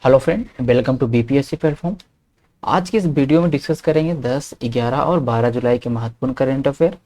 Hello friend, welcome to BPSC platform. आज की इस वीडियो में डिस्कस करेंगे 10, 11 और 12 जुलाई के महत्वपूर्ण करंट अफेयर।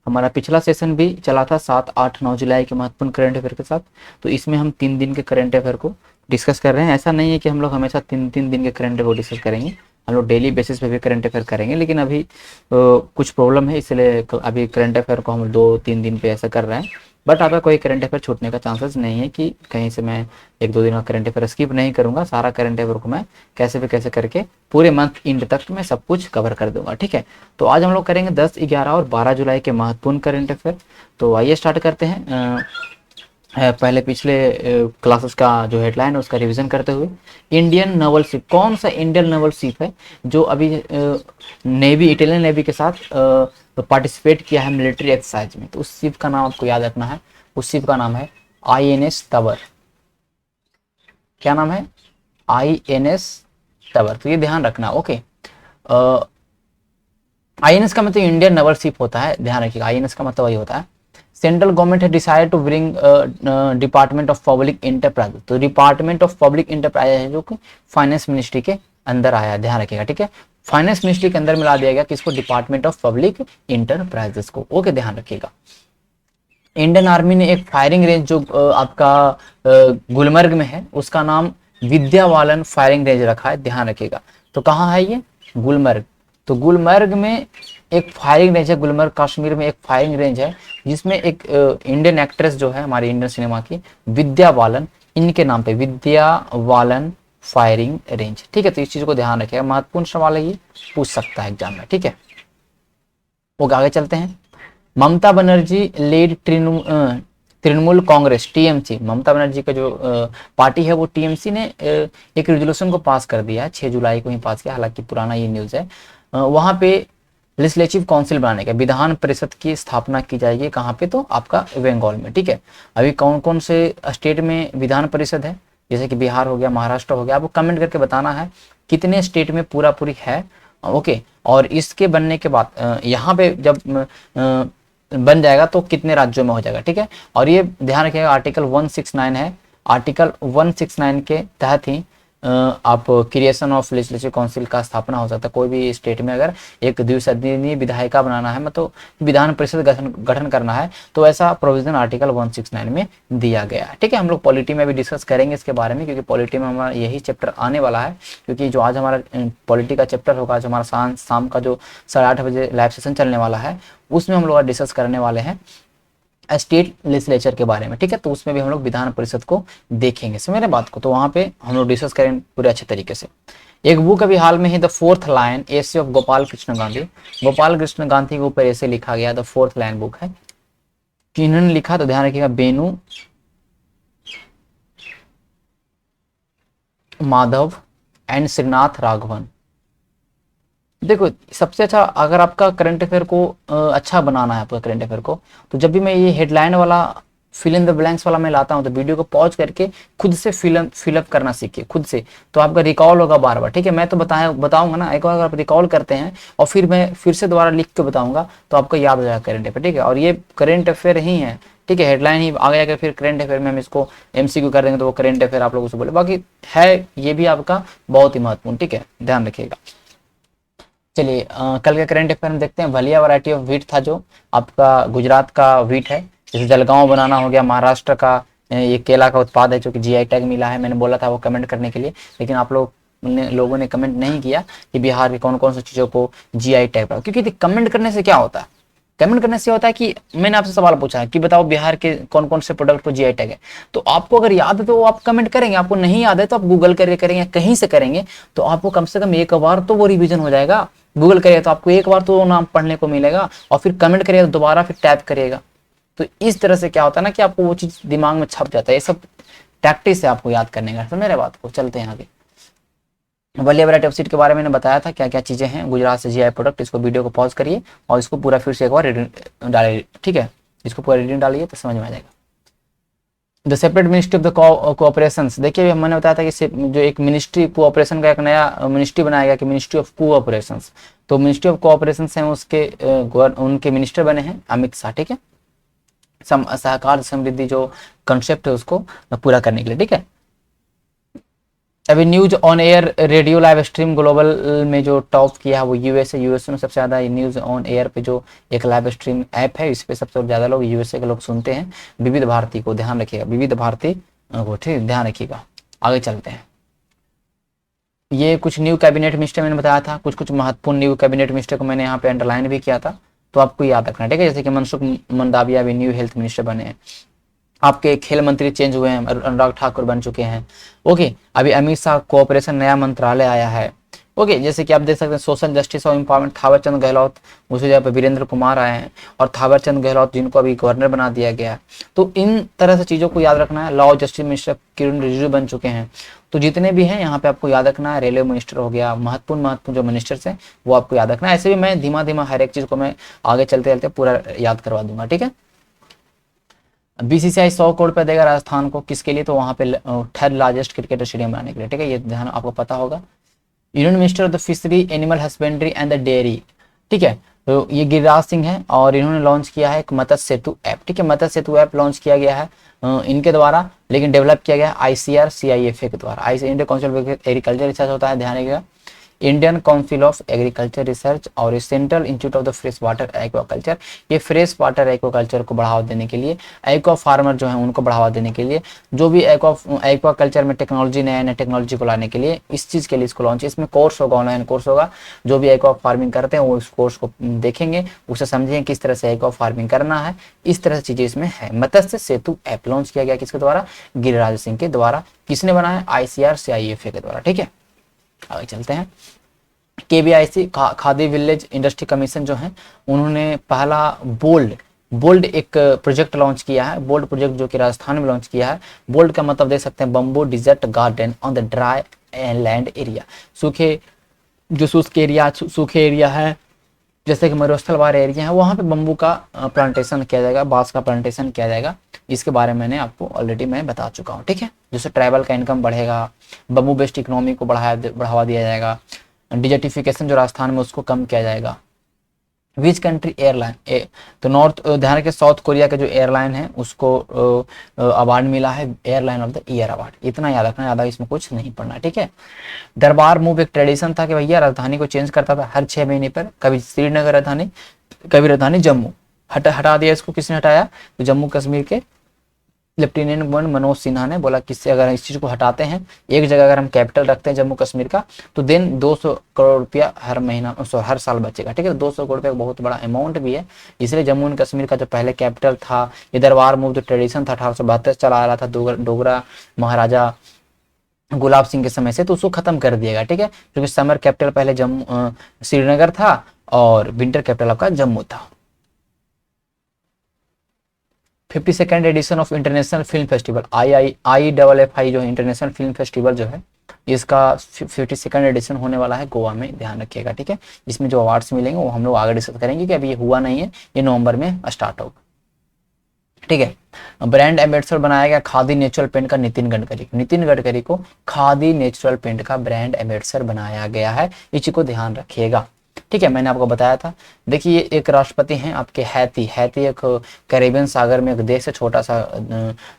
हमारा पिछला सेशन भी चला था 7, 8, 9 जुलाई के महत्वपूर्ण करंट अफेयर के साथ। तो इसमें हम 3 दिन के करंट अफेयर को डिस्कस कर रहे हैं। ऐसा नहीं है कि हम लोग हमेशा 3 3 दिन के करंट अफेयर को डिस्कस करेंगे, हम लोग डेली बेसिस पे भी करंट अफेयर करेंगे। लेकिन अभी कुछ प्रॉब्लम है, इसलिए अभी करंट अफेयर को हम 2 3 दिन पे ऐसा कर रहे हैं। बट आपका कोई करंट अफेयर छूटने का चांसेस नहीं है कि कहीं से मैं 1 2 दिन का करंट अफेयर स्किप नहीं करूंगा। सारा करंट अफेयर को मैं कैसे भी कैसे करके पूरे मंथ एंड तक मैं सब कुछ कवर कर दूंगा। ठीक है, तो आज हम लोग करेंगे 10, 11 और 12 जुलाई के महत्वपूर्ण करंट अफेयर। तो आइए स्टार्ट करते हैं। पहले पिछले क्लासेस का जो हेडलाइन है उसका रिवीजन करते हुए, इंडियन नवल शिप, कौन सा इंडियन नवल शिप है जो अभी नेवी, इटालियन नेवी के साथ पार्टिसिपेट किया है मिलिट्री एक्सरसाइज में। तो उस शिप का नाम आपको याद रखना है। उस शिप का नाम है आईएनएस तबर। क्या नाम है? आईएनएस तबर। तो ये ध्यान रखना। ओके, आईएनएस का मतलब इंडियन नवल शिप होता है, ध्यान रखिएगा। आईएनएस का मतलब वही होता है। सेंट्रल गवर्नमेंट है decide to bring department of public enterprise. तो डिपार्टमेंट ऑफ पब्लिक इंटरप्राइज है जो कि फाइनेंस मिनिस्ट्री के अंदर आया है, ध्यान रखिएगा। ठीक है, फाइनेंस मिनिस्ट्री के अंदर मिला दिया गया किसको? डिपार्टमेंट ऑफ पब्लिक इंटरप्राइजेस को। ओके, ध्यान रखिएगा। इंडियन आर्मी ने एक फायरिंग रेंज जो आपका गुलमर्ग में है, उसका नाम विद्यावालन फायरिंग रेंज रखा है, ध्यान रखिएगा। तो कहाँ है ये? गुलमर्ग। तो गुलमर्ग में एक फायरिंग रेंज है, गुलमर्ग कश्मीर में एक फायरिंग रेंज है जिसमें एक इंडियन एक्ट्रेस जो है हमारी इंडियन सिनेमा की, विद्या बालन, इनके नाम पे विद्या बालन फायरिंग रेंज। ठीक है, तो इस चीज को ध्यान रखिएगा, महत्वपूर्ण सवाल है, ये पूछ सकता है एग्जाम में। ठीक है, वो आगे चलते हैं। ममता बनर्जी लेड तृणमूल कांग्रेस टीएमसी, ममता बनर्जी का जो पार्टी है वो टीएमसी ने एक रेजोल्यूशन को पास कर दिया है, 6 जुलाई को ही पास किया, हालांकि पुराना ये न्यूज है। वहां पे लेजिस्लेटिव काउंसिल बनाने का, विधान परिषद की स्थापना की जाएगी। कहाँ पे? तो आपका बंगाल में। ठीक है, अभी कौन कौन से स्टेट में विधान परिषद है, जैसे कि बिहार हो गया, महाराष्ट्र हो गया, आपको कमेंट करके बताना है कितने स्टेट में पूरा पूरी है। ओके, और इसके बनने के बाद यहाँ पे जब बन जाएगा तो कितने राज्यों में हो जाएगा। ठीक है, और ये ध्यान रखिएगा आर्टिकल 169 है, आर्टिकल 169 के तहत ही आप क्रिएशन ऑफ लेजिस्लेटिव काउंसिल का स्थापना हो सकता है। कोई भी स्टेट में अगर एक द्विसदनीय विधायिका बनाना है, मतलब विधान परिषद गठन करना है, तो ऐसा प्रोविजन आर्टिकल 169 में दिया गया है। ठीक है, हम लोग पॉलिटी में भी डिस्कस करेंगे इसके बारे में, क्योंकि पॉलिटी में हमारा यही चैप्टर आने वाला है। क्योंकि जो आज हमारा पॉलिटी का चैप्टर होगा, जो हमारा शाम का जो 8:30 बजे लाइव सेशन चलने वाला है, उसमें हम लोग डिस्कस करने वाले हैं स्टेट लेजिस्लेचर के बारे में। ठीक है, तो उसमें भी हम लोग विधान परिषद को देखेंगे, समझ रहे बात को। तो वहां पे हम लोग डिस्कस करेंगे पूरे अच्छे तरीके से। एक बुक अभी हाल में ही, the fourth line, essay of Gopal Krishna Gandhi, Gopal Krishna Gandhi के ऊपर ऐसे लिखा गया, द फोर्थ लाइन बुक है। किन्होंने लिखा? तो ध्यान रखिएगा, बेनू माधव एंड श्रीनाथ राघवन। देखो, सबसे अच्छा अगर आपका करंट अफेयर को अच्छा बनाना है, आपका करंट अफेयर को, तो जब भी मैं ये हेडलाइन वाला फिल इन द ब्लैंक्स वाला मैं लाता हूं, तो वीडियो को पॉज करके खुद से फिलअप करना सीखिए खुद से, तो आपका रिकॉल होगा बार बार। ठीक है, मैं तो बताऊंगा ना, एक बार आप रिकॉल करते हैं और फिर मैं फिर से दोबारा लिख के बताऊंगा, तो आपको याद हो जाएगा करंट अफेयर। ठीक है, और ये करंट अफेयर ही है। ठीक है, हेडलाइन ही आगे आकर फिर करंट अफेयर में हम इसको एमसीक्यू कर देंगे, तो वो करंट अफेयर आप लोगों से बोले, बाकी है ये भी आपका बहुत ही महत्वपूर्ण। ठीक है, ध्यान रखिएगा। चलिए कल के करंट अफेयर में देखते हैं। वलिया वैरायटी ऑफ व्हीट था जो आपका गुजरात का व्हीट है, जैसे जलगांव बनाना हो गया। महाराष्ट्र का ये केला का उत्पाद है जो कि जीआई टैग मिला है। मैंने बोला था वो कमेंट करने के लिए, लेकिन आप लोगों ने कमेंट नहीं किया कि बिहार की कौन कौन सी चीज़ों को जीआई टैग पड़ा। क्योंकि कमेंट करने से क्या होता है? कमेंट करने से होता है कि मैंने आपसे सवाल पूछा है कि बताओ बिहार के कौन कौन से प्रोडक्ट को जीआई टैग है, तो आपको अगर याद है तो आप कमेंट करेंगे, आपको नहीं याद है तो आप गूगल करके करेंगे, कहीं से करेंगे, तो आपको कम से कम एक बार तो वो रिवीजन हो जाएगा। गूगल करिएगा तो आपको एक बार तो नाम पढ़ने को मिलेगा, और फिर कमेंट करिएगा तो दोबारा फिर टैप करिएगा। तो इस तरह से क्या होता है ना कि आपको वो चीज दिमाग में छप जाता है। ये सब प्रैक्टिस है आपको याद करने का। समझ रहे बात को? चलते हैं आगे। वलिया वैरायटी ऑफ सीड के बारे में बताया था क्या क्या चीजें हैं गुजरात से जीआई प्रोडक्ट। इसको वीडियो को पॉज करिए और इसको पूरा फिर से एक बार रीडिंग डालिए। ठीक है, इसको पूरा रीडिंग डालिए तो समझ में आ जाएगा। The separate ministry of the cooperation, देखिए मैंने बताया था कि जो एक मिनिस्ट्री कोऑपरेशन का एक नया मिनिस्ट्री बनाया गया कि मिनिस्ट्री ऑफ कोऑपरेशन। तो मिनिस्ट्री ऑफ कोऑपरेशन है उसके उनके मिनिस्टर बने हैं अमित शाह। ठीक है, सहकार समृद्धि जो कंसेप्ट है उसको पूरा करने के लिए। ठीक है, अभी news on air radio live stream global में जो टॉप किया है वो यूएसए। यूएसए में सबसे ज़्यादा न्यूज़ ऑन एयर पे जो एक लाइव स्ट्रीम ऐप है, इस पे सबसे ज़्यादा लोग यूएसए के लोग सुनते हैं। विविध भारती को ध्यान रखिएगा, विविध भारती को, ठीक, ध्यान रखिएगा। आगे चलते हैं। ये कुछ न्यू कैबिनेट मिनिस्टर मैंने बताया था, कुछ कुछ महत्वपूर्ण न्यू कैबिनेट मिनिस्टर को मैंने यहाँ पे अंडरलाइन भी किया था, तो आपको याद रखना, ठीक है। जैसे कि मनसुख मंडाविया भी न्यू हेल्थ मिनिस्टर बने हैं। आपके खेल मंत्री चेंज हुए हैं, अनुराग ठाकुर बन चुके हैं। ओके, अभी अमित शाह कोऑपरेशन नया मंत्रालय आया है। ओके, जैसे कि आप देख सकते हैं सोशल जस्टिस और एम्पावरमेंट थावर चंद गहलोत, उसी जगह पर वीरेंद्र कुमार आए हैं, और थावर चंद गहलोत जिनको अभी गवर्नर बना दिया गया है। तो इन तरह से चीज़ों को याद रखना है। लॉ जस्टिस मिनिस्टर किरण रिजिजू बन चुके हैं। तो जितने भी हैं यहाँ पे आपको याद रखना है। रेलवे मिनिस्टर हो गया, महत्वपूर्ण जो मिनिस्टर्स हैं वो आपको याद रखना है। ऐसे भी मैं धीमा धीमा हर एक चीज़ को मैं आगे चलते चलते पूरा याद करवा दूंगा, ठीक है। बीसीसीआई 100 करोड़ रुपए देगा राजस्थान को, किसके लिए? तो वहाँ पे थर्ड लार्जेस्ट क्रिकेट स्टेडियम बनाने के लिए, ठीक है, ये ध्यान आपको पता होगा। Union minister of the fishery, animal husbandry and the dairy, ठीक है, तो ये गिरिराज सिंह है, और इन्होंने लॉन्च किया है एक मत्स्य सेतु ऐप, ठीक है। मत्स्य सेतु ऐप लॉन्च किया गया है इनके द्वारा, लेकिन डेवलप किया गया है ICAR-CIFA के द्वारा। Indian council of agriculture research होता है, ध्यान रखिएगा, Indian council of agriculture research और central institute of the fresh water aquaculture. ये फ्रेश वाटर एक्वाकल्चर को बढ़ावा देने के लिए, एक्वा फार्मर जो है उनको बढ़ावा देने के लिए, जो भी एक्वाकल्चर में टेक्नोलॉजी, नया नया टेक्नोलॉजी को लाने के लिए, इस चीज़ के लिए इसको लॉन्च। इसमें कोर्स होगा, ऑनलाइन कोर्स होगा। जो भी एक्वा फार्मिंग करते हैं वो इस कोर्स को देखेंगे, उसे समझेंगे किस तरह से एक्वा फार्मिंग करना है। इस तरह से चीज़ें इसमें है। मत्स्य सेतु ऐप लॉन्च किया गया किसके द्वारा? गिरिराज सिंह के द्वारा। किसने बनाया? ICAR-CIFA के द्वारा, ठीक है। आगे चलते हैं। KVIC khadi village industry commission जो है, उन्होंने पहला बोल्ड एक प्रोजेक्ट लॉन्च किया है। बोल्ड प्रोजेक्ट जो कि राजस्थान में लॉन्च किया है। बोल्ड का मतलब देख सकते हैं, bamboo desert garden on the dry land area, सूखे जो सूखे एरिया है, जैसे कि मरुस्थल वाले एरिया है, वहाँ पे बम्बू का प्लांटेशन किया जाएगा, बांस का प्लांटेशन किया जाएगा। इसके बारे में मैंने आपको ऑलरेडी मैं बता चुका हूँ, ठीक है। जिससे ट्राइबल का इनकम बढ़ेगा, बम्बू बेस्ड इकोनॉमी को बढ़ावा दिया जाएगा, डिजर्टिफिकेशन जो राजस्थान में उसको कम किया जाएगा। विच कंट्री एयरलाइन, तो नॉर्थ, ध्यान रखिए, साउथ कोरिया के जो एयरलाइन है उसको अवार्ड मिला है, airline of the year award. इतना याद रखना, ज़्यादा इसमें कुछ नहीं पढ़ना, ठीक है। दरबार मूव एक ट्रेडिशन था कि भैया राजधानी को चेंज करता था हर 6 महीने पर, कभी श्रीनगर राजधानी, कभी राजधानी जम्मू। हटा दिया इसको, किसने हटाया? तो जम्मू कश्मीर के लेफ्टिनेंट गवर्नर मनोज सिन्हा ने बोला किससे अगर इस चीज़ को हटाते हैं, एक जगह अगर हम कैपिटल रखते हैं जम्मू कश्मीर का, तो देन 200 करोड़ रुपया हर महीना, हर साल बचेगा, ठीक है। 200 करोड़ रुपया बहुत बड़ा अमाउंट भी है, इसलिए जम्मू एंड कश्मीर का जो पहले कैपिटल था, ये दरबार मूव जो ट्रेडिशन था 1872 चला आ रहा था डोगरा महाराजा गुलाब सिंह के समय से, तो उसको खत्म कर दिएगा, ठीक है। क्योंकि समर कैपिटल पहले जम्मू श्रीनगर था और विंटर कैपिटल आपका जम्मू था। 52nd edition of international film festival, IIFI जो है इंटरनेशनल फिल्म फेस्टिवल जो है, इसका 52nd एडिशन होने वाला है गोवा में, ध्यान रखिएगा, ठीक है। इसमें जो अवार्ड्स मिलेंगे वो हम लोग आगे डिस्कस करेंगे कि अभी ये हुआ नहीं है, ये नवंबर में स्टार्ट होगा, ठीक है। ब्रांड एम्बेसडर बनाया गया खादी नेचुरल पेंट का नितिन गडकरी को खादी नेचुरल पेंट का ब्रांड एम्बेसडर बनाया गया है। इस चीज को ध्यान रखिएगा, ठीक है। मैंने आपको बताया था। देखिए एक राष्ट्रपति हैं आपके हैती एक कैरेबियन सागर में एक देश है, छोटा सा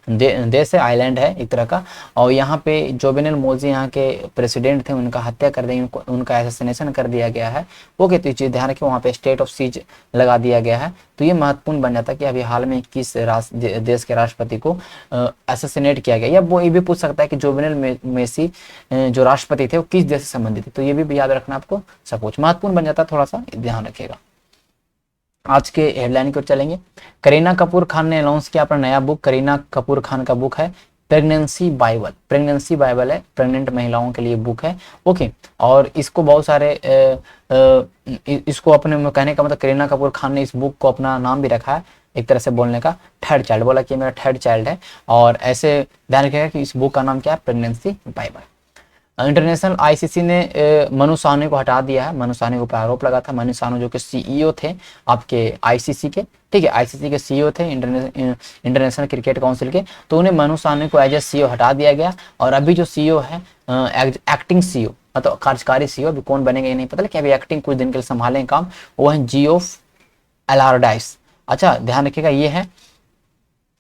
देश है, आइलैंड है एक तरह का, और यहाँ पे जोवेनल मोजी यहाँ के प्रेसिडेंट थे, उनका हत्या कर दी, उनका एसेसिनेशन कर दिया गया है। ओके, तो ये चीज़ ध्यान रखिए, वहाँ पे स्टेट ऑफ सीज लगा दिया गया है। तो ये महत्वपूर्ण बन जाता है कि अभी हाल में किस देश के राष्ट्रपति को एसेसिनेट किया गया, या वो ये भी पूछ सकता है कि जोवेनल मोजी जो राष्ट्रपति थे वो किस देश से संबंधित थे, तो ये भी याद रखना आपको सब कुछ महत्वपूर्ण बन जाता है, थोड़ा सा ध्यान रखिएगा। आज के हेडलाइन को चलेंगे। करीना कपूर खान ने अनाउंस किया अपना नया बुक, करीना कपूर खान का बुक है प्रेगनेंसी बाइबल है, प्रेग्नेंट महिलाओं के लिए बुक है, ओके। और इसको बहुत सारे इसको अपने कहने का मतलब करीना कपूर खान ने इस बुक को अपना नाम भी रखा है, एक तरह से बोलने का थर्ड चाइल्ड, बोला कि मेरा थर्ड चाइल्ड है। और ऐसे ध्यान रखिएगा कि इस बुक का नाम क्या है? Pregnancy Bible. इंटरनेशनल ICC ने मनु साहनी को हटा दिया है। मनु साहनी के ऊपर आरोप लगा था, मनु साहनी जो कि CEO थे आपके ICC के, ठीक है, ICC के CEO थे इंटरनेशनल क्रिकेट काउंसिल के, तो उन्हें मनु साहनी को एज ए CEO हटा दिया गया। और अभी जो CEO है एक्टिंग CEO, मतलब कार्यकारी CEO, अभी कौन बनेगा ये नहीं पता, लेकिन अभी एक्टिंग कुछ दिन के लिए संभालेंगे काम, वो है जियोफ एलार्डाइस। अच्छा ध्यान रखिएगा, ये है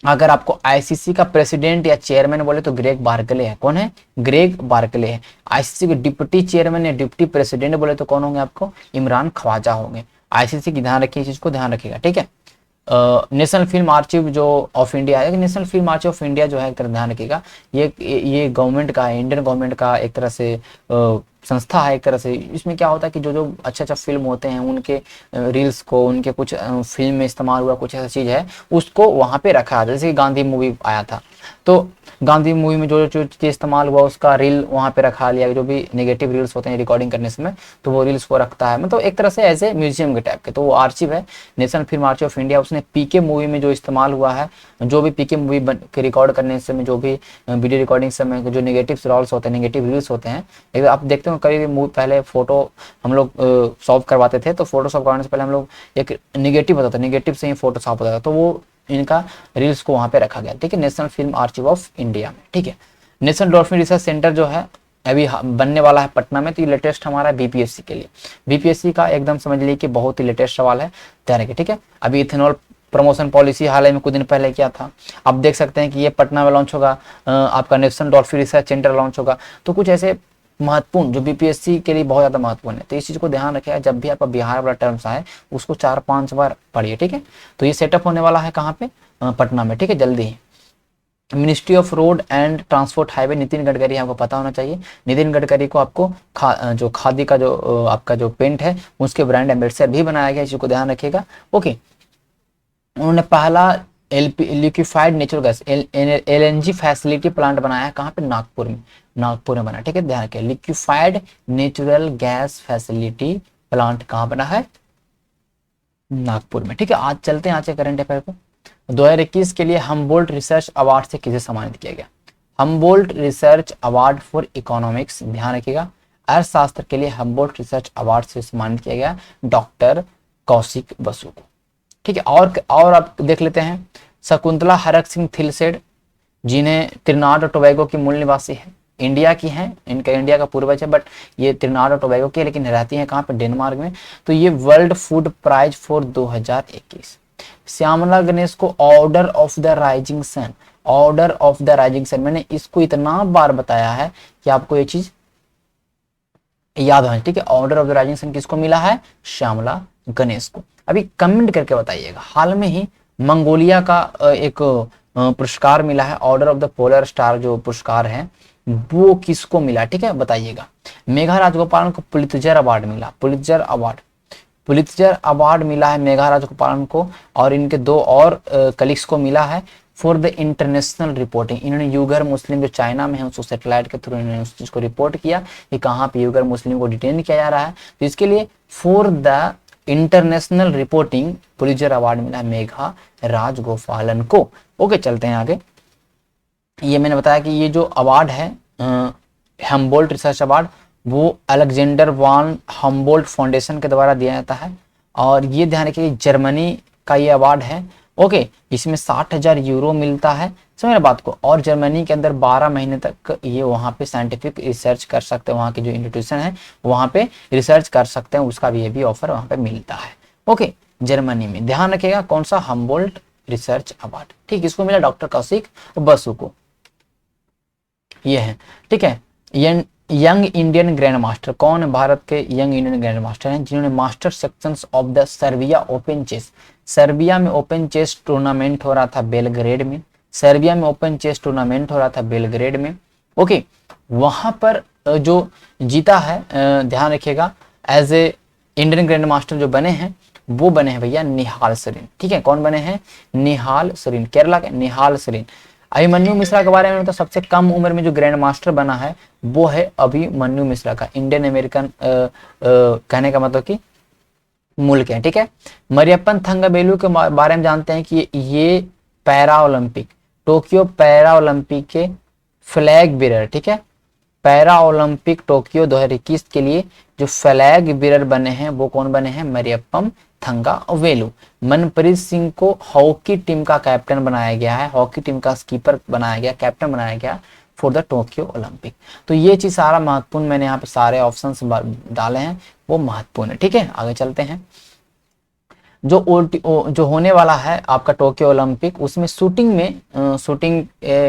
अगर आपको आईसीसी का प्रेसिडेंट या चेयरमैन बोले तो ग्रेग बार्कले है। कौन है? ग्रेग बार्कले है। आईसीसी के डिप्टी चेयरमैन या डिप्टी प्रेसिडेंट बोले तो कौन होंगे आपको? इमरान ख्वाजा होंगे। आईसीसी की ध्यान रखिए, चीज को ध्यान रखिएगा, ठीक है। नेशनल फिल्म आर्चिव जो ऑफ इंडिया है, national film archive of India जो है, एक तरह ध्यान रखिएगा, ये गवर्नमेंट का है, इंडियन गवर्नमेंट का एक तरह से संस्था है एक तरह से। इसमें क्या होता है कि जो जो अच्छा अच्छा फिल्म होते हैं उनके रील्स को, उनके कुछ फिल्म में इस्तेमाल हुआ कुछ ऐसा चीज़ है उसको वहाँ पे रखा है। जैसे कि गांधी मूवी आया था, तो गांधी मूवी में जो जो चीज़ इस्तेमाल हुआ उसका रील वहाँ पे रखा लिया, जो भी नेगेटिव रील्स होते हैं रिकॉर्डिंग करने समय, तो वो रील्स को रखता है, मतलब एक तरह से एज ए म्यूजियम के टाइप के। तो वो आर्चिव है, national film archive of India. उसने पीके मूवी में जो इस्तेमाल हुआ है, जो भी पीके मूवी के रिकॉर्ड करने समय, जो भी वीडियो रिकॉर्डिंग समय जो नेगेटिव रॉल्स होते हैं, नेगेटिव रील्स होते हैं, एक आप देखते हो कभी भी पहले फोटो हम लोग सॉल्व करवाते थे, तो फोटो सॉल्व करवाने से पहले हम लोग एक नेगेटिव होता था, नेगेटिव से ही फोटो सॉल्व होता था, तो वो इनका रील्स को वहां पे रखा गया, ठीक है, national film archive of India में, ठीक है। नेशनल डॉल्फिन रिसर्च सेंटर जो है अभी बनने वाला है पटना में, तो ये लेटेस्ट हमारा बीपीएससी के लिए, बीपीएससी का एकदम समझ लीजिए कि बहुत ही लेटेस्ट सवाल है, ध्यान रखिए, ठीक है। अभी इथेनॉल प्रमोशन पॉलिसी हाल ही में कुछ दिन पहले किया था, आप देख सकते हैं कि ये पटना में लॉन्च होगा, आपका national dolphin research centre launch होगा। तो कुछ ऐसे महत्वपूर्ण जो बीपीएससी के लिए बहुत ज्यादा महत्वपूर्ण है, तो इस चीज को ध्यान रखिएगा, जब भी आपका बिहार वाला टर्म्स आए उसको 4-5 बार पढ़िए, ठीक है। तो ये सेटअप होने वाला है कहाँ पे? पटना में, ठीक है, जल्दी ही। Ministry of road and transport highway, Nitin Gadkari आपको पता होना चाहिए। नितिन गडकरी को आपको जो खादी का जो आपका जो पेंट है उसके ब्रांड एम्बेसडर भी बनाया गया, इसी को ध्यान रखिएगा, ओके। उन्होंने पहला liquefied natural gas LNG facility plant बनाया है, कहाँ पे? नागपुर में, नागपुर में बना, ठीक है, ध्यान रखिए, liquefied natural gas facility plant कहाँ बना है? नागपुर में, ठीक है। आज चलते हैं आज के करंट अफेयर पे। 2021 के लिए हमबोल्ट रिसर्च अवार्ड से किसे सम्मानित किया गया? Humboldt research award for economics, ध्यान रखिएगा, अर्थशास्त्र के लिए हमबोल्ट रिसर्च अवार्ड से सम्मानित किया गया डॉक्टर कौशिक बसु को, ठीक है। और आप देख लेते हैं शकुंतला हरक सिंह थिलसेड, जिन्हें त्रिनाड और टोबैगो की मूल निवासी है, इंडिया की हैं, इनका इंडिया का पूर्वज है, बट ये त्रिनाड और टोबैगो की है, लेकिन रहती हैं कहाँ पे? डेनमार्क में। तो ये world food prize for 2021। Shyamala Ganesh को order of the rising sun, order of the rising sun, मैंने इसको इतना बार बताया है कि आपको ये चीज याद होना, ठीक है। Order of the rising sun किसको मिला है? श्यामला गणेश को। अभी कमेंट करके बताइएगा, हाल में ही मंगोलिया का एक पुरस्कार मिला है, order of the polar star जो पुरस्कार है वो किसको मिला, ठीक है, बताइएगा। मेघा राजगोपालन को पुलित्जर अवार्ड मिला, पुलित्जर अवार्ड, पुलित्जर अवार्ड मिला है मेघा राजगोपालन को, और इनके 2 और कलीग्स को मिला है फॉर द इंटरनेशनल रिपोर्टिंग। इन्होंने यूगर मुस्लिम जो चाइना में है उसको सैटेलाइट के थ्रू इन्होंने उस चीज को रिपोर्ट किया कि कहाँ पे यूगर मुस्लिम को डिटेन किया जा रहा है, तो इसके लिए for the international reporting Pulitzer award मिला है मेघा राजगोपालन को। ओके, चलते हैं आगे। ये मैंने बताया कि ये जो अवार्ड है हम्बोल्ट रिसर्च अवार्ड, वो अलेक्जेंडर वॉन हम्बोल्ट फाउंडेशन के द्वारा दिया जाता है, और ये ध्यान रखिए जर्मनी का ये अवार्ड है, ओके। इसमें 60,000 यूरो मिलता है, समझ रहे बात को, और जर्मनी के अंदर 12 महीने तक ये वहाँ पे साइंटिफिक रिसर्च कर सकते हैं, वहाँ की जो इंस्टीट्यूशन है वहाँ पे रिसर्च कर सकते हैं, उसका भी ये भी ऑफर वहाँ पे मिलता है, ओके। जर्मनी में ध्यान रखिएगा कौन सा? हम्बोल्ट रिसर्च अवार्ड, ठीक, इसको मिला डॉक्टर कौशिक बसु को, ये है, ठीक है। यंग इंडियन ग्रैंड मास्टर कौन है? भारत के यंग इंडियन ग्रैंड मास्टर हैं जिन्होंने master sections of the Serbia open chess, Serbia में ओपन चेस टूर्नामेंट हो रहा था बेलग्रेड में, सर्बिया में ओपन चेस टूर्नामेंट हो रहा था बेलग्रेड में, ओके। वहां पर जो जीता है, ध्यान रखिएगा, as a Indian grand master जो बने हैं वो बने हैं भैया निहाल सरीन, ठीक है। कौन बने हैं? निहाल सरीन, केरला के निहाल सरीन। अभिमन्यु मिश्रा के बारे में तो सबसे कम उम्र में जो ग्रैंड मास्टर बना है वो है अभिमन्यु मिश्रा का, इंडियन अमेरिकन कहने का मतलब कि मुल्क है, ठीक है। मरियप्पन थंगावेलु के बारे में जानते हैं कि ये para Olympic, Tokyo para Olympic के फ्लैग बीरर, ठीक है। पैरा ओलंपिक टोक्यो 2021 के लिए जो फ्लैग बीरर बने हैं वो कौन बने हैं? मरियप्पन थंगावेलु। मनप्रीत सिंह को हॉकी टीम का कैप्टन बनाया गया है, हॉकी टीम का स्कीपर बनाया गया, कैप्टन बनाया गया फॉर द टोक्यो ओलंपिक। तो ये चीज सारा महत्वपूर्ण, मैंने यहाँ पे सारे ऑप्शंस डाले हैं, वो महत्वपूर्ण है, ठीक है। आगे चलते हैं। जो होने वाला है आपका टोक्यो ओलंपिक, उसमें शूटिंग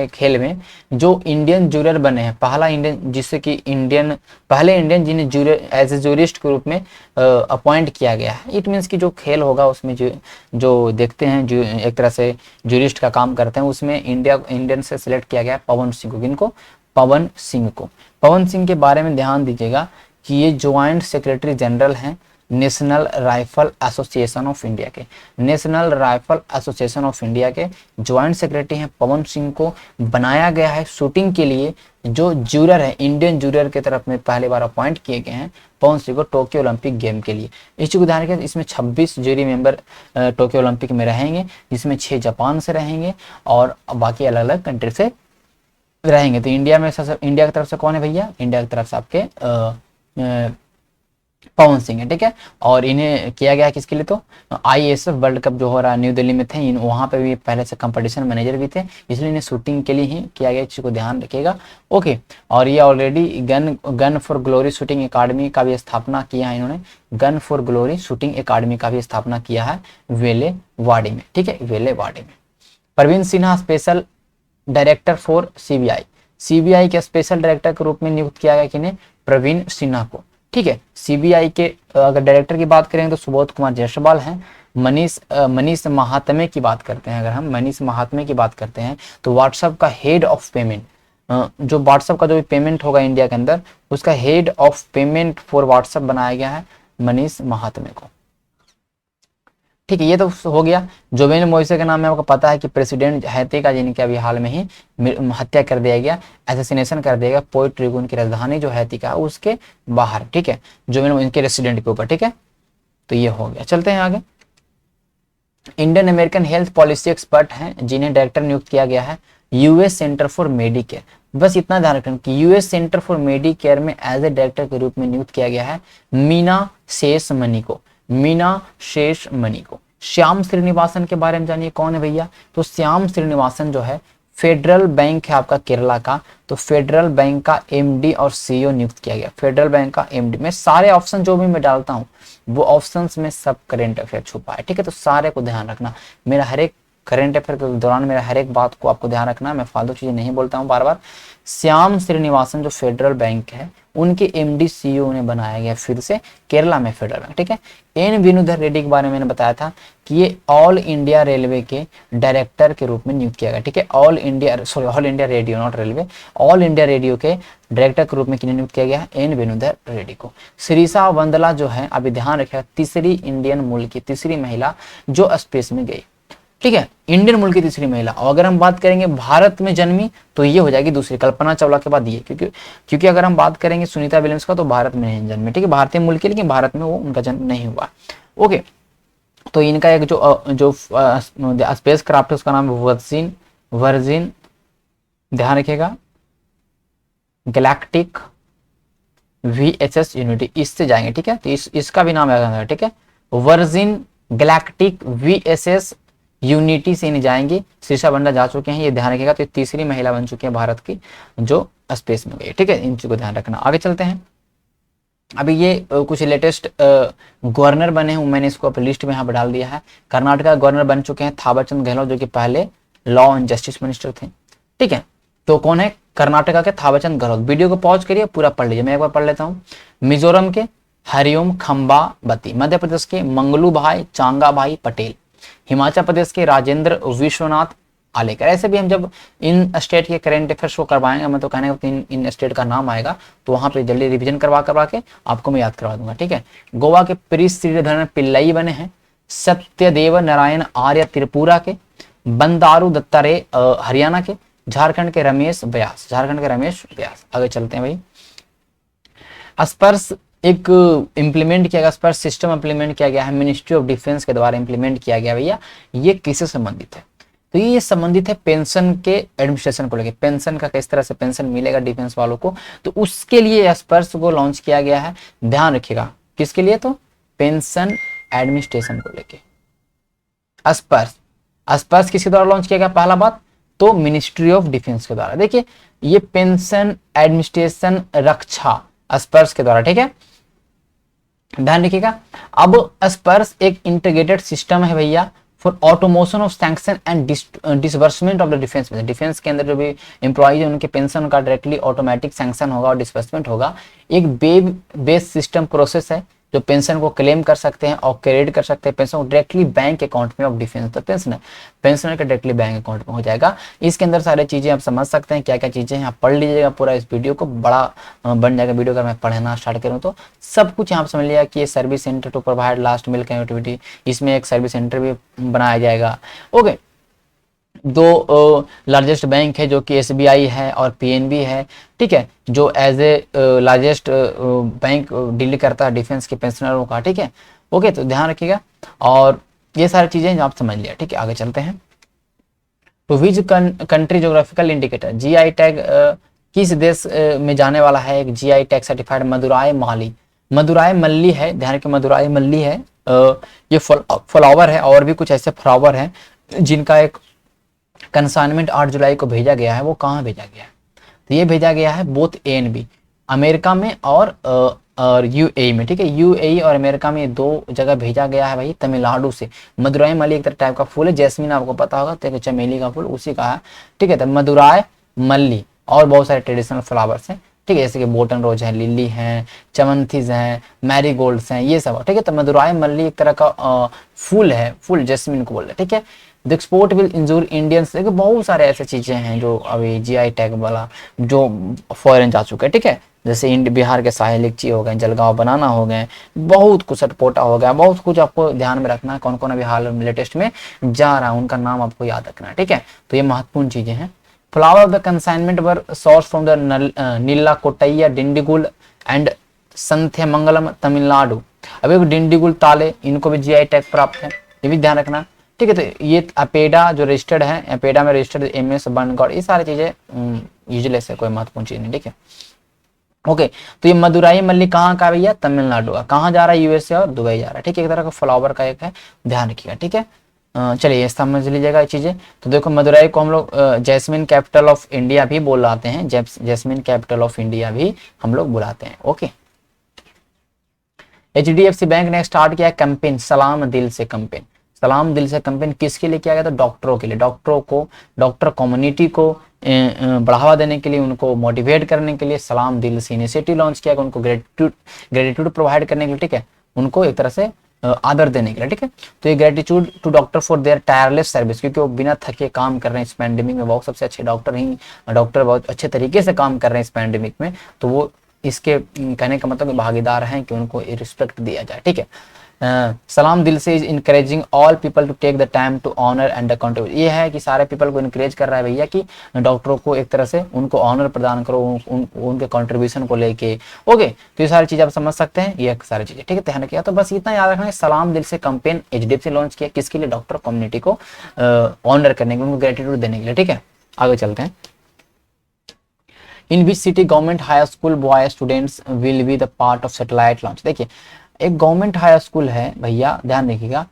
खेल में जो इंडियन जूरियर बने हैं, पहला इंडियन जिससे कि पहले इंडियन जिन्हें जूरियर एज ए जूरिस्ट के रूप में अपॉइंट किया गया है। इट मीन्स कि जो खेल होगा उसमें जो देखते हैं, जो एक तरह से जूरिस्ट का काम करते हैं, उसमें इंडियन से सिलेक्ट किया गया है पवन सिंह को। किनको? पवन सिंह को। पवन सिंह के बारे में ध्यान दीजिएगा कि ये ज्वाइंट सेक्रेटरी जनरल हैं national rifle association of India के। National rifle association of India के ज्वाइंट सेक्रेटरी हैं पवन सिंह को बनाया गया है शूटिंग के लिए। जो जूरर है, इंडियन जूरर की तरफ में पहली बार अपॉइंट किए गए हैं पवन सिंह को टोक्यो ओलंपिक गेम के लिए। इस उदाहरण के इसमें 26 जूरी मेंबर टोक्यो ओलंपिक में रहेंगे, जिसमें 6 जापान से रहेंगे और बाकी अलग अलग कंट्री से रहेंगे। तो इंडिया में इंडिया की तरफ से कौन है भैया? इंडिया की तरफ से आपके पवन सिंह है, ठीक है। और इन्हें किया गया किसके लिए? तो IASF वर्ल्ड कप जो हो रहा है न्यू दिल्ली में थे, वहां पे भी पहले से कंपटीशन मैनेजर भी थे, इसलिए इन्हें शूटिंग के लिए ही किया गया, इस को ध्यान रखिएगा। ओके, और ये already gun for glory shooting academy का भी स्थापना किया है इन्होंने। Gun for glory shooting academy का भी स्थापना किया है वेलेवाड़ी में, ठीक है, वेलेवाड़ी में। Pravin Sinha special director for CBI के स्पेशल डायरेक्टर के रूप में नियुक्त किया गया किन्हें? प्रवीण सिन्हा को, ठीक है। CBI के अगर डायरेक्टर की बात करें तो सुबोध कुमार जायसवाल हैं। मनीष महात्मे की बात करते हैं, अगर हम मनीष महात्मे की बात करते हैं तो व्हाट्सएप का हेड ऑफ पेमेंट, जो व्हाट्सएप का जो भी पेमेंट होगा इंडिया के अंदर, उसका head of payment for WhatsApp बनाया गया है मनीष महात्मे को, ठीक है। ये तो हो गया। जोवेन मोइसे के नाम में आपको पता है कि प्रेसिडेंट हैती का, जिनके अभी हाल में ही हत्या कर दिया गया, एसेसिनेशन कर दिया गया पोर्ट ट्रिब्यून की राजधानी जो हैती का उसके बाहर, ठीक है, जोवेन इनके रेसिडेंट के ऊपर, ठीक है। तो ये हो गया। चलते हैं आगे। Indian American health policy expert हैं जिन्हें डायरेक्टर नियुक्त किया गया है US सेंटर फॉर मेडिकेयर। बस इतना ध्यान रखें कि US सेंटर फॉर मेडिकेयर में एज ए डायरेक्टर के रूप में नियुक्त किया गया है मीना शेषमणि को। श्याम श्रीनिवासन के बारे में जानिए, कौन है भैया? तो श्याम श्रीनिवासन जो है फेडरल बैंक है आपका केरला का, तो फेडरल बैंक का MD और CEO नियुक्त किया गया। फेडरल बैंक का MD में सारे ऑप्शन जो भी मैं डालता हूँ वो ऑप्शंस में सब करंट अफेयर छुपा है, ठीक है। तो सारे को ध्यान रखना, मेरा हर एक करंट अफेयर के दौरान मेरा हर एक बात को आपको ध्यान रखना, मैं फालतू चीजें नहीं बोलता हूँ बार बार। श्याम श्रीनिवासन जो फेडरल बैंक है उनके MD CEO ने बनाया गया फिर से केरला में फेडरल बैंक, ठीक है। N वेणुधर रेड्डी के बारे में मैंने बताया था कि ये ऑल इंडिया रेलवे के डायरेक्टर के रूप में नियुक्त किया गया, ठीक है। All India radio, not railway, all India radio के डायरेक्टर के रूप में किन्हें नियुक्त किया गया? N वेणुधर रेड्डी को। श्रीषा वंदला जो है, अभी ध्यान रखिएगा, तीसरी इंडियन मूल की तीसरी महिला जो स्पेस में गई, ठीक है, इंडियन मूल की तीसरी महिला। और अगर हम बात करेंगे भारत में जन्मी तो ये हो जाएगी दूसरी, कल्पना चावला के बाद ये, क्योंकि अगर हम बात करेंगे सुनीता विलियम्स का तो भारत में नहीं जन्मी, ठीक है, भारतीय मूल की, लेकिन भारत में वो उनका जन्म नहीं हुआ। ओके, तो इनका एक जो स्पेस क्राफ्ट है उसका नाम वर्जिन, ध्यान रखिएगा, गैलेक्टिक VSS यूनिटी, इससे जाएंगे, ठीक है। तो इसका भी नाम है, ठीक है, वर्जिन गैलेक्टिक VSS यूनिटी से नहीं जाएंगे। शीर्षा बंडा जा चुके हैं, ये ध्यान रखिएगा। तो तीसरी महिला बन चुकी है भारत की जो स्पेस में गई, ठीक है, इन चीजों को ध्यान रखना। आगे चलते हैं। अभी ये कुछ लेटेस्ट गवर्नर बने हैं, मैंने इसको अपनी लिस्ट में यहाँ पर डाल दिया है। कर्नाटक का गवर्नर बन चुके हैं थावरचंद गहलोत, जो कि पहले लॉ एंड जस्टिस मिनिस्टर थे, ठीक है। तो कौन है? कर्नाटका के थावरचंद गहलोत। वीडियो को पॉज करिए, पूरा पढ़ लीजिए, मैं एक बार पढ़ लेता हूँ। मिजोरम के हरिओम खंबावती, मध्य प्रदेश के मंगलू भाई चांगा भाई पटेल, हिमाचल प्रदेश के राजेंद्र विश्वनाथ आलेकर। ऐसे भी हम जब इन स्टेट के करेंट अफेयर्स को करवाएंगे, मैं तो कहने का इन स्टेट का नाम आएगा तो वहां पे जल्दी रिवीजन करवा के आपको मैं याद करवा दूंगा, ठीक है। गोवा के प्रिंस श्रीधरन पिल्लई बने हैं। सत्यदेव नारायण आर्य त्रिपुरा के। बंदारू दत्तारे हरियाणा के। झारखंड के रमेश व्यास। आगे चलते हैं भाई। स्पर्श एक इंप्लीमेंट किया गया, स्पर्श सिस्टम इंप्लीमेंट किया गया है मिनिस्ट्री ऑफ डिफेंस के द्वारा इंप्लीमेंट किया गया भैया। ये किससे संबंधित है? तो ये संबंधित है पेंशन के एडमिनिस्ट्रेशन को लेकर, पेंशन का किस तरह से पेंशन मिलेगा डिफेंस वालों को, तो उसके लिए स्पर्श को लॉन्च किया गया है। ध्यान रखिएगा, किसके लिए? तो पेंशन एडमिनिस्ट्रेशन को लेके स्पर्श किसके द्वारा लॉन्च किया गया? पहला बात तो मिनिस्ट्री ऑफ डिफेंस के द्वारा। देखिए ये पेंशन एडमिनिस्ट्रेशन रक्षा स्पर्श के द्वारा, ठीक है। ध्यान रखिएगा। अब स्पर्श एक इंटीग्रेटेड सिस्टम है भैया for automation of sanction and disbursement of the defence. Defence के अंदर जो भी एम्प्लॉइज है उनके पेंशन का डायरेक्टली ऑटोमेटिक सैंक्शन होगा और डिसबर्समेंट होगा। एक वेब बेस्ड सिस्टम प्रोसेस है जो पेंशन को क्लेम कर सकते हैं और क्रेडिट कर सकते हैं पेंशन को डायरेक्टली बैंक अकाउंट में ऑफ डिफेंस। तो पेंशनर का डायरेक्टली बैंक अकाउंट में हो जाएगा। इसके अंदर सारी चीजें आप समझ सकते हैं, क्या क्या चीजें हैं आप पढ़ लीजिएगा पूरा इस वीडियो को, बड़ा बन जाएगा वीडियो अगर मैं पढ़ना स्टार्ट करूँ तो। सब कुछ यहाँ पर समझ लिया कि ये service centre to provide last mile connectivity, इसमें एक सर्विस सेंटर भी बनाया जाएगा। ओके, दो लार्जेस्ट बैंक है जो कि एसबीआई है और पीएनबी है, ठीक है, जो as a largest bank deal करता है डिफेंस के पेंशनरों का, ठीक है। ओके, तो ध्यान रखिएगा और ये सारी चीजें जो आप समझ लिया, ठीक है। आगे चलते हैं। तो which country geographical indicator GI tag किस देश में जाने वाला है एक जीआई टैग सर्टिफाइड मदुराई माली। मदुराई मल्ली है, ध्यान रखिए मदुराई मल्ली है। ये फ्लावर है और भी कुछ ऐसे फ्लावर हैं जिनका एक कंसाइनमेंट 8 जुलाई को भेजा गया है। वो कहाँ भेजा गया है? तो ये भेजा गया है both A and B, America में और यूएई में, ठीक है। यूएई और अमेरिका में दो जगह भेजा गया है भाई, तमिलनाडु से। मदुराई मल्ली एक तरह टाइप का फूल है, जैस्मिन आपको पता होगा, तो चमेली का फूल उसी का है, ठीक है। तो मदुराई मल्ली और बहुत सारे ट्रेडिशनल फ्लावर्स हैं, ठीक है, जैसे कि बोटन रोज है, लिली हैं, चमंथीज हैं, मैरीगोल्ड्स हैं, ये सब, ठीक है। तो मदुराई मल्ली एक तरह का फूल है, फूल जैस्मिन को बोल रहे हैं, ठीक है। The export will injure Indians, देखो बहुत सारे ऐसे चीजें हैं जो अभी जीआई टैग वाला जो फॉरेन जा चुके हैं, ठीक है। जैसे बिहार के शाही लीची हो गए, जलगांव बनाना हो गए, बहुत कुछ सटपोटा हो गया, बहुत कुछ आपको ध्यान में रखना है। कौन कौन अभी हाल में लेटेस्ट में जा रहा है उनका नाम आपको याद रखना है, ठीक है। तो ये महत्वपूर्ण चीजें हैं। Flower of the consignment were source from the Nilakottai Dindigul and Sathyamangalam Tamil Nadu. अभी डिंडीगुल ताले, इनको भी जीआई टैग प्राप्त है, ये भी ध्यान रखना, ठीक है। तो ये अपेडा जो रजिस्टर्ड है, अपेडा में रजिस्टर्ड एमएस बनगढ़, ये सारी चीजें यूजलेस है, कोई महत्वपूर्ण चीज नहीं, ठीक है। ओके, तो ये मदुराई मल्ली कहाँ का भैया? तमिलनाडु का। कहाँ जा रहा है? यूएसए और दुबई जा रहा है, ठीक है। एक तरह का फ्लावर का एक है, ध्यान रखिएगा, ठीक है। चलिए ये समझ लीजिएगा ये चीजें। तो देखो मदुराई को हम लोग जैस्मिन कैपिटल ऑफ इंडिया भी बुलाते हैं, जैस्मिन कैपिटल ऑफ इंडिया भी हम लोग बुलाते हैं। ओके, एचडीएफसी बैंक ने स्टार्ट किया कैंपेन सलाम दिल से कैंपेन। सलाम दिल से कैंपेन किसके लिए किया गया था? डॉक्टरों के लिए, डॉक्टरों को, डॉक्टर कम्युनिटी को बढ़ावा देने के लिए, उनको मोटिवेट करने के लिए सलाम दिल से इनिशिएटिव लॉन्च किया गया, उनको ग्रेटिट्यूड प्रोवाइड करने के लिए, ठीक है, उनको एक तरह से आदर देने के लिए, ठीक है। तो ये gratitude to doctor for their tireless service, क्योंकि वो बिना थके काम कर रहे हैं इस पैंडेमिक में, बहुत सबसे अच्छे डॉक्टर बहुत अच्छे तरीके से काम कर रहे हैं इस पैंडेमिक में। तो वो इसके कहने का मतलब भागीदार हैं कि उनको रिस्पेक्ट दिया जाए, ठीक है। सलाम दिल से is encouraging all people to take the time to honour and contribute. ये है कि सारे पीपल को इनकरेज कर रहा है भैया कि डॉक्टरों को एक तरह से उनको ऑनर प्रदान करो, उनके कंट्रीब्यूशन को लेके। ओके, तो ये सारी चीजें आप समझ सकते हैं, ये सारी चीजें, ठीक है, ध्यान रखिएगा। तो बस इतना याद रखना है, सलाम दिल से कैंपेन एचडीएफसी लॉन्च किया किसके लिए? डॉक्टर कम्युनिटी को ऑनर करने के लिए, उनको ग्रेटिट्यूड देने के लिए, ठीक है। आगे चलते हैं। In which city government high school boy students will be the part of satellite launch. देखिए एक गवर्नमेंट हाई स्कूल है भैया, ध्यान रखिएगा,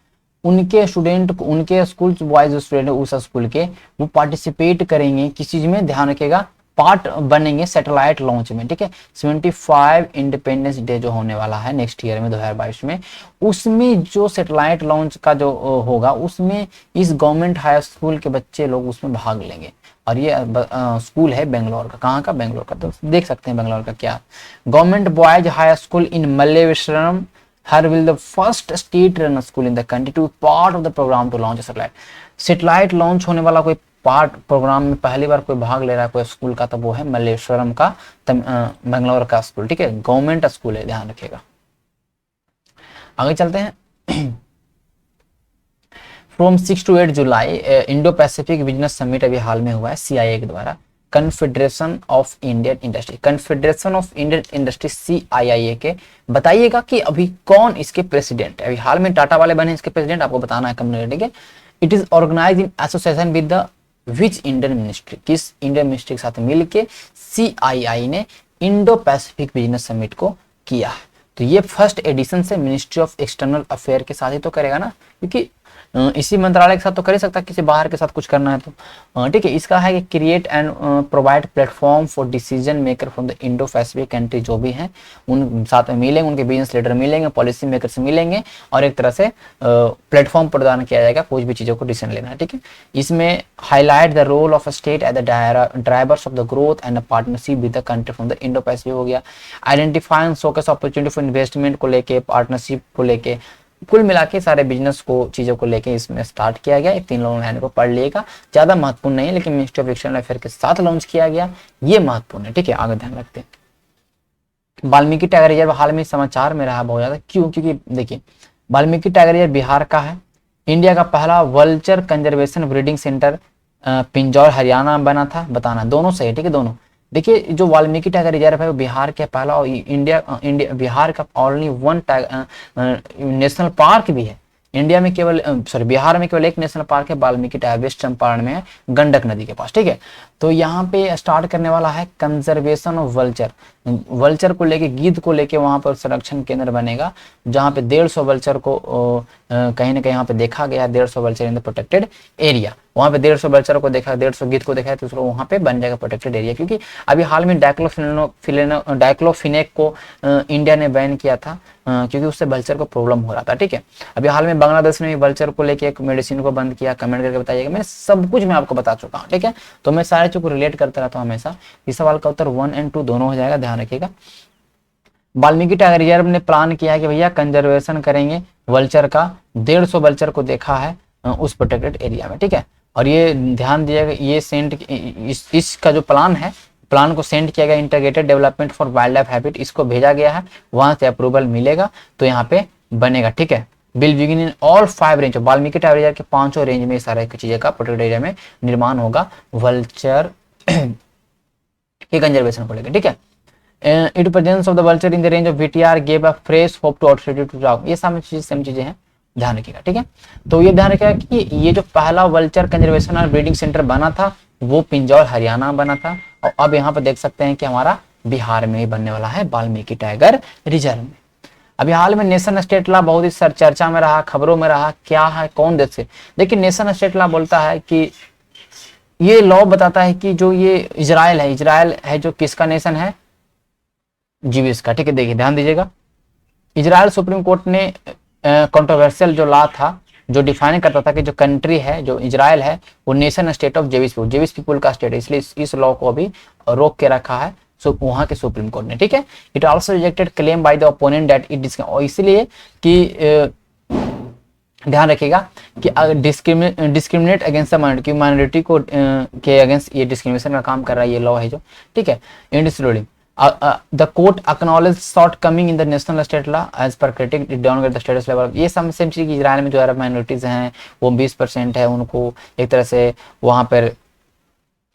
उनके स्टूडेंट को, उनके स्कूल बॉयज स्टूडेंट उस स्कूल के, वो पार्टिसिपेट करेंगे किस चीज में? ध्यान रखिएगा, पार्ट बनेंगे सैटेलाइट लॉन्च में, ठीक है। 75 इंडिपेंडेंस डे जो होने वाला है नेक्स्ट ईयर में 2022 में, उसमें जो सैटेलाइट लॉन्च का जो होगा उसमें इस गवर्नमेंट हाई स्कूल के बच्चे लोग उसमें भाग लेंगे। और ये स्कूल है बेंगलोर का, कहाँ का? बेंगलोर का। तो देख सकते हैं बेंगलोर का क्या, government boys high school in Malleshwaram her will the first state run school in the country to part of the program to launch satellite. Satellite launch होने वाला कोई पार्ट प्रोग्राम में पहली बार कोई भाग ले रहा है कोई स्कूल का, तो वो है मल्लेश्वरम का बेंगलोर का स्कूल, ठीक है, गवर्नमेंट स्कूल है, ध्यान रखिएगा। आगे चलते हैं। फ्रॉम 6 to 8 जुलाई इंडो पैसिफिक बिजनेस समिट अभी हाल में हुआ है सीआईए के द्वारा, confederation of Indian industry, confederation of Indian industry CIIA के। बताइएगा कि अभी कौन इसके प्रेसिडेंट है? अभी हाल में टाटा वाले बने इसके प्रेसिडेंट, आपको बताना है कंपनी, ठीक है। It is organise in association with the which Indian ministry, किस इंडियन मिनिस्ट्री के साथ मिलके सीआईआई ने इंडो पैसिफिक बिजनेस समिट को किया है। तो ये फर्स्ट एडिशन से मिनिस्ट्री ऑफ एक्सटर्नल अफेयर के साथ ही तो करेगा ना, क्योंकि इसी मंत्रालय के साथ तो कर ही सकता, किसी बाहर के साथ कुछ करना है तो ठीक है। इसका है कि create and provide platform for decision maker from the Indo Pacific country, जो भी हैं उन साथ में मिलेंगे, उनके बिजनेस लीडर मिलेंगे, पॉलिसी मेकर से मिलेंगे और एक तरह से प्लेटफॉर्म प्रदान किया जाएगा कुछ भी चीज़ों को डिसीजन लेना है, ठीक है। इसमें highlight the role of state at the drivers of the growth and partnership with the country from the Indo Pacific हो गया। Identifying showcase opportunity for investment को लेके, पार्टनरशिप को लेके, कुल मिला के सारे बिजनेस को चीज़ों को लेके इसमें स्टार्ट किया गया। 3 लोन लाइन को पढ़ लिएगा, ज़्यादा महत्वपूर्ण नहीं है, लेकिन मिनिस्ट्री ऑफ एक्सटर्नल अफेयर के साथ लॉन्च किया गया, ये महत्वपूर्ण है, ठीक है। आगे ध्यान रखते हैं। वाल्मीकि टाइगर रिजर्व हाल में समाचार में रहा बहुत ज़्यादा, क्यों? क्योंकि देखिए वाल्मीकि टाइगर रिजर्व बिहार का है, इंडिया का पहला vulture conservation breeding centre Pinjore Haryana में बना था, बताना दोनों सही है, ठीक है दोनों। देखिए जो वाल्मीकि टाइगर रिजर्व है वो बिहार के पहला और इंडिया बिहार का ओनली वन नेशनल पार्क भी है। इंडिया में केवल बिहार में केवल एक नेशनल पार्क है, वाल्मीकि टाइगर, वेस्ट चंपारण में है, गंडक नदी के पास, ठीक है। तो यहाँ पे स्टार्ट करने वाला है कंजर्वेशन ऑफ वल्चर, वल्चर को लेके, गिद्ध को लेके वहां पर संरक्षण केंद्र बनेगा, जहाँ पे 150 वल्चर को कहीं ना कहीं यहाँ पे देखा गया, 150 vulture in the protected area, वहाँ पे 150 वल्चर को देखा, 150 गिद्ध को देखा है, तो उसको वहाँ पे बन जाएगा प्रोटेक्टेड एरिया। क्योंकि अभी हाल में डाइक्लोफिनेक को इंडिया ने बैन किया था, क्योंकि उससे वल्चर को प्रॉब्लम हो रहा था, ठीक है। अभी हाल में बांग्लादेश ने भी वल्चर को लेके एक मेडिसिन को बंद किया, कमेंट करके बताइएगा, मैं सब कुछ मैं आपको बता चुका हूँ, ठीक है। तो मैं सारे चीज को रिलेट करता रहता हूँ हमेशा। इस सवाल का उत्तर 1 और 2 दोनों हो जाएगा, ध्यान रखिएगा। वाल्मीकि टाइगर रिजर्व ने प्लान किया है कि भैया कंजर्वेशन करेंगे वल्चर का, 150 वल्चर को देखा है उस प्रोटेक्टेड एरिया में, ठीक है। और ये ध्यान दिएगा, ये इसका जो प्लान है, प्लान को सेंड किया गया integrated development for wild life habit, इसको भेजा गया है, वहां से अप्रूवल मिलेगा तो यहाँ पे बनेगा, ठीक है। Will begin in all 5 range, Valmiki tiger reserve के 5 रेंज में सारे चीजें का प्रोटेक्टेड एरिया में निर्माण होगा वल्चर के कंजर्वेशन को लेकर, ठीक है। It presence of the vulture in the range of VTR give a fresh hope to authority to जाओ, ये सब चीजें हैं, ध्यान रखिएगा, ठीक है। तो ये ध्यान रखिएगा कि ये जो पहला वल्चर कंजर्वेशन और ब्रीडिंग सेंटर बना था वो पिंजौर हरियाणा में बना था, और अब यहाँ पर देख सकते हैं कि हमारा बिहार में ही बनने वाला है वाल्मीकि टाइगर रिजर्व में। अभी हाल में नेशन स्टेट लॉ बहुत ही चर्चा में रहा, खबरों में रहा, क्या है, कौन देश से? देखिए नेशन स्टेट लॉ बोलता है कि ये लॉ बताता है कि जो ये इजराइल है जो किसका नेशन है, जीविस का, ठीक है। देखिए ध्यान दीजिएगा, इजराइल सुप्रीम कोर्ट ने कंट्रोवर्शियल जो लॉ था, जो डिफाइन करता था कि जो कंट्री है, जो इजराइल है, वो nation state of Jewish people का स्टेट है, इसलिए इस लॉ को अभी रोक के रखा है वहां के सुप्रीम कोर्ट ने, ठीक है। It also rejected claim by the opponent that it, और इसलिए कि ध्यान रखिएगा कि डिस्क्रिमिनेट अगेंस्ट द माइनॉरिटी को के अगेंस्ट ये डिस्क्रिमिनेशन का काम कर रहा है ये लॉ है जो, ठीक है। इन डिसरोडिंग the court acknowledged shortcoming in the national state law as per critic it downgrade the status level, ये सेम चीज इजराइल में जो अरब माइनॉरिटीज हैं वो 20% है, उनको एक तरह से वहां पर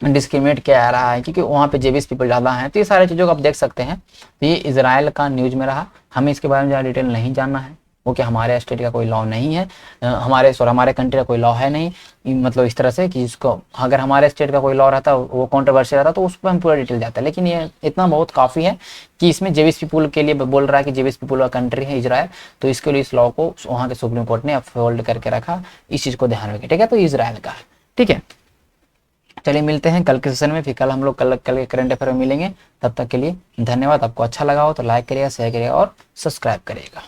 डिस्क्रिमिनेट किया जा रहा है क्योंकि वहाँ पे जेविस पीपल ज़्यादा हैं। तो ये सारी चीज़ों को आप देख सकते हैं। तो ये इजराइल का न्यूज में रहा, हमें इसके बारे में ज़्यादा डिटेल नहीं जानना है, वो कि हमारे स्टेट का कोई लॉ नहीं है, हमारे कंट्री का कोई लॉ है नहीं, मतलब इस तरह से कि इसको अगर हमारे स्टेट का कोई लॉ रहता वो कंट्रोवर्शियल रहता तो उस पर हम पूरा डिटेल जाता है। लेकिन ये इतना बहुत काफ़ी है कि इसमें जेविस पीपुल के लिए बोल रहा है कि जेविस पीपुल का कंट्री है इजराइल, तो इसके लिए इस लॉ को वहाँ के सुप्रीम कोर्ट ने अपहोल्ड करके रखा, इस चीज़ को ध्यान रखें, ठीक है। तो इजराइल का, ठीक है। चलिए मिलते हैं कल के सेशन में, फिर कल हम लोग कल के करंट अफेयर में मिलेंगे। तब तक के लिए धन्यवाद। आपको अच्छा लगा हो तो लाइक करिएगा, शेयर करिएगा और सब्सक्राइब करिएगा।